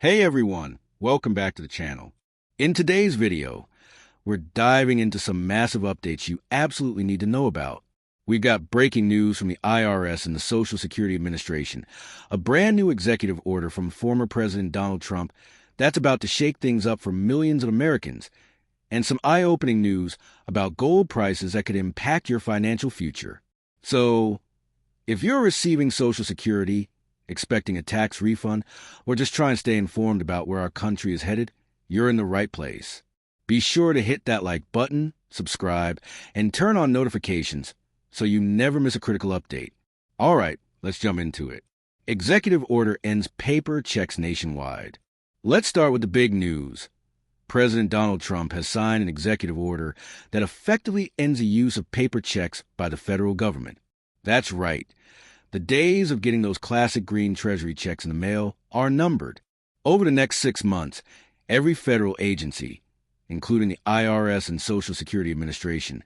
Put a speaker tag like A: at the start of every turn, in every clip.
A: Hey everyone, welcome back to the channel. In today's video, we're diving into some massive updates you absolutely need to know about. We've got breaking news from the IRS and the Social Security Administration, a brand new executive order from former President Donald Trump that's about to shake things up for millions of Americans, and some eye-opening news about gold prices that could impact your financial future. So, if you're receiving Social Security, expecting a tax refund, or just trying to stay informed about where our country is headed, you're in the right place. Be sure to hit that like button, subscribe, and turn on notifications so you never miss a critical update. All right, let's jump into it. Executive order ends paper checks nationwide. Let's start with the big news. President Donald Trump has signed an executive order that effectively ends the use of paper checks by the federal government. That's right. The days of getting those classic green Treasury checks in the mail are numbered. Over the next 6 months, every federal agency, including the IRS and Social Security Administration,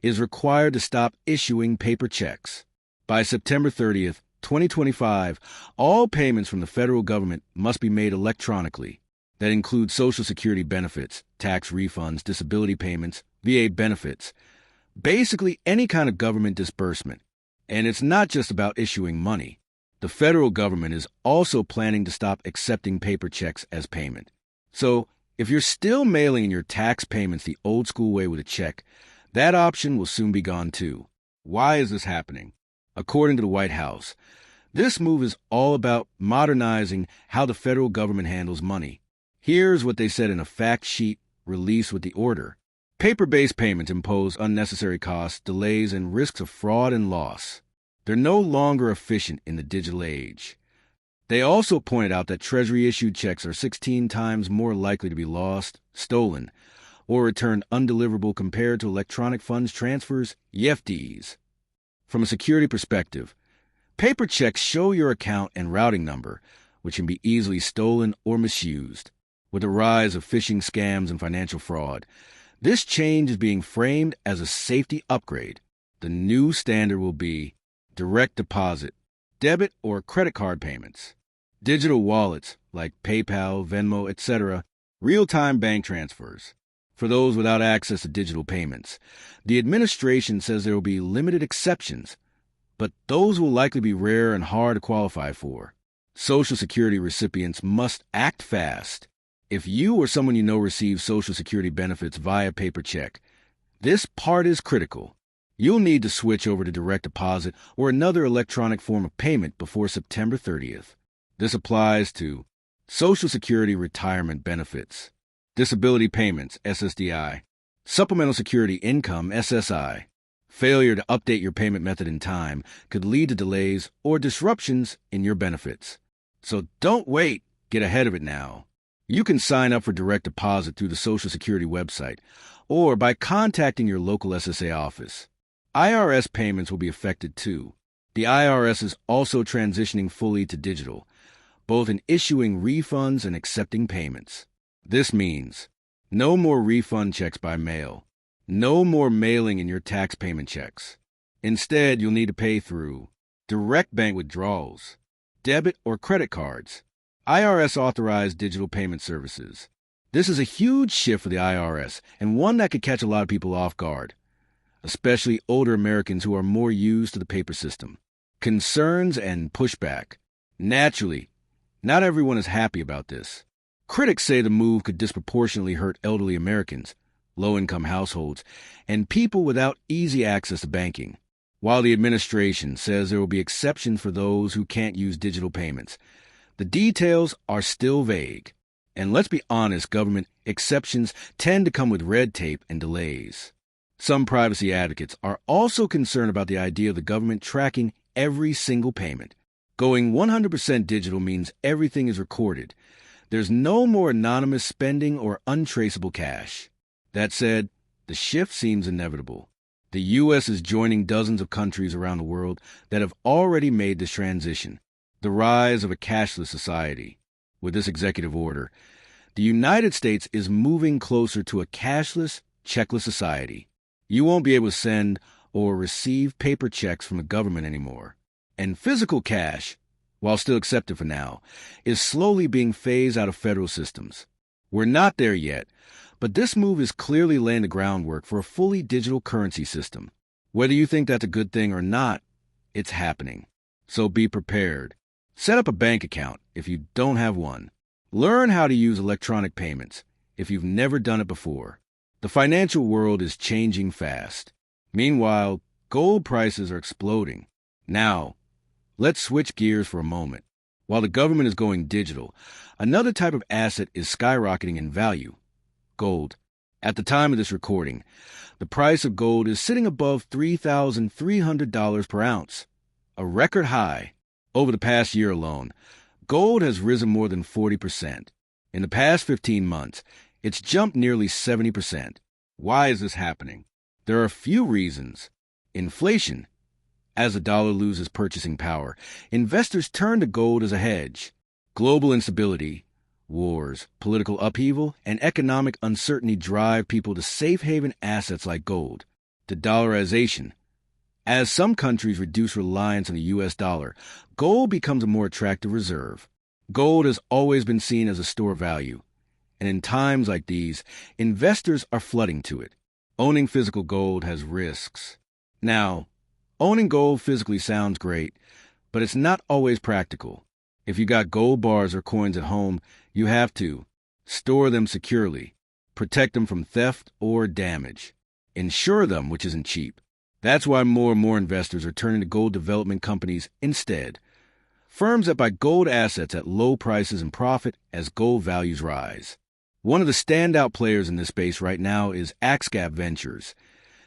A: is required to stop issuing paper checks. By September 30th, 2025, all payments from the federal government must be made electronically. That includes Social Security benefits, tax refunds, disability payments, VA benefits, basically any kind of government disbursement. And it's not just about issuing money. The federal government is also planning to stop accepting paper checks as payment. So, if you're still mailing in your tax payments the old school way with a check, that option will soon be gone too. Why is this happening? According to the White House, this move is all about modernizing how the federal government handles money. Here's what they said in a fact sheet released with the order. Paper-based payments impose unnecessary costs, delays, and risks of fraud and loss. They're no longer efficient in the digital age. They also pointed out that Treasury-issued checks are 16 times more likely to be lost, stolen, or returned undeliverable compared to electronic funds transfers, EFTs. From a security perspective, paper checks show your account and routing number, which can be easily stolen or misused. With the rise of phishing scams and financial fraud, this change is being framed as a safety upgrade. The new standard will be direct deposit, debit or credit card payments, digital wallets like PayPal, Venmo, etc., real-time bank transfers. For those without access to digital payments, the administration says there will be limited exceptions, but those will likely be rare and hard to qualify for. Social Security recipients must act fast. If you or someone you know receives Social Security benefits via paper check, this part is critical. You'll need to switch over to direct deposit or another electronic form of payment before September 30th. This applies to Social Security retirement benefits, disability payments, SSDI, supplemental security income, SSI. Failure to update your payment method in time could lead to delays or disruptions in your benefits. So don't wait. Get ahead of it now. You can sign up for direct deposit through the Social Security website or by contacting your local SSA office. IRS payments will be affected too. The IRS is also transitioning fully to digital, both in issuing refunds and accepting payments. This means no more refund checks by mail, no more mailing in your tax payment checks. Instead, you'll need to pay through direct bank withdrawals, debit or credit cards, IRS-authorized digital payment services. This is a huge shift for the IRS and one that could catch a lot of people off guard, especially older Americans who are more used to the paper system. Concerns and pushback. Naturally, not everyone is happy about this. Critics say the move could disproportionately hurt elderly Americans, low-income households, and people without easy access to banking. While the administration says there will be exceptions for those who can't use digital payments, the details are still vague. And let's be honest, government exceptions tend to come with red tape and delays. Some privacy advocates are also concerned about the idea of the government tracking every single payment. Going 100% digital means everything is recorded. There's no more anonymous spending or untraceable cash. That said, the shift seems inevitable. The U.S. is joining dozens of countries around the world that have already made this transition. The rise of a cashless society. With this executive order, the United States is moving closer to a cashless, checkless society. You won't be able to send or receive paper checks from the government anymore. And physical cash, while still accepted for now, is slowly being phased out of federal systems. We're not there yet, but this move is clearly laying the groundwork for a fully digital currency system. Whether you think that's a good thing or not, it's happening. So be prepared. Set up a bank account if you don't have one. Learn how to use electronic payments if you've never done it before. The financial world is changing fast. Meanwhile, gold prices are exploding. Now, let's switch gears for a moment. While the government is going digital, another type of asset is skyrocketing in value: gold. At the time of this recording, the price of gold is sitting above $3,300 per ounce, a record high. Over the past year alone, gold has risen more than 40%. In the past 15 months, it's jumped nearly 70%. Why is this happening? There are a few reasons. Inflation. As the dollar loses purchasing power, investors turn to gold as a hedge. Global instability, wars, political upheaval, and economic uncertainty drive people to safe haven assets like gold. De-dollarization. As some countries reduce reliance on the U.S. dollar, gold becomes a more attractive reserve. Gold has always been seen as a store of value, and in times like these, investors are flooding to it. Owning physical gold has risks. Now, owning gold physically sounds great, but it's not always practical. If you got gold bars or coins at home, you have to store them securely, protect them from theft or damage, insure them, which isn't cheap. That's why more and more investors are turning to gold development companies instead. Firms that buy gold assets at low prices and profit as gold values rise. One of the standout players in this space right now is Axecap Ventures,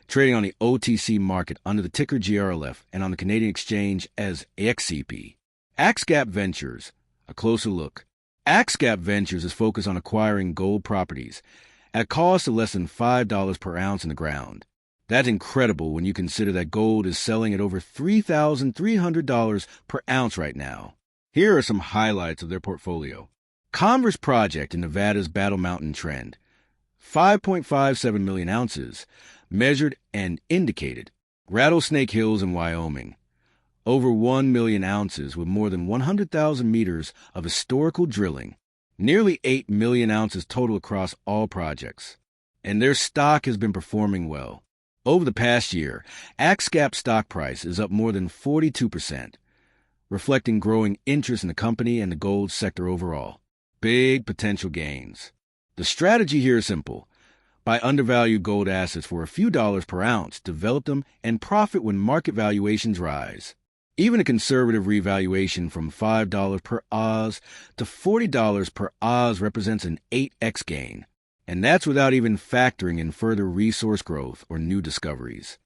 A: trading on the OTC market under the ticker GRLF and on the Canadian exchange as Axecap. Axecap Ventures, a closer look. Axecap Ventures is focused on acquiring gold properties at a cost of less than $5 per ounce in the ground. That's incredible when you consider that gold is selling at over $3,300 per ounce right now. Here are some highlights of their portfolio. Converse Project in Nevada's Battle Mountain Trend, 5.57 million ounces, measured and indicated. Rattlesnake Hills in Wyoming, over 1 million ounces with more than 100,000 meters of historical drilling. Nearly 8 million ounces total across all projects. And their stock has been performing well. Over the past year, Axecap's stock price is up more than 42%, reflecting growing interest in the company and the gold sector overall. Big potential gains. The strategy here is simple. Buy undervalued gold assets for a few dollars per ounce, develop them, and profit when market valuations rise. Even a conservative revaluation from $5 per Oz to $40 per Oz represents an 8x gain. And that's without even factoring in further resource growth or new discoveries.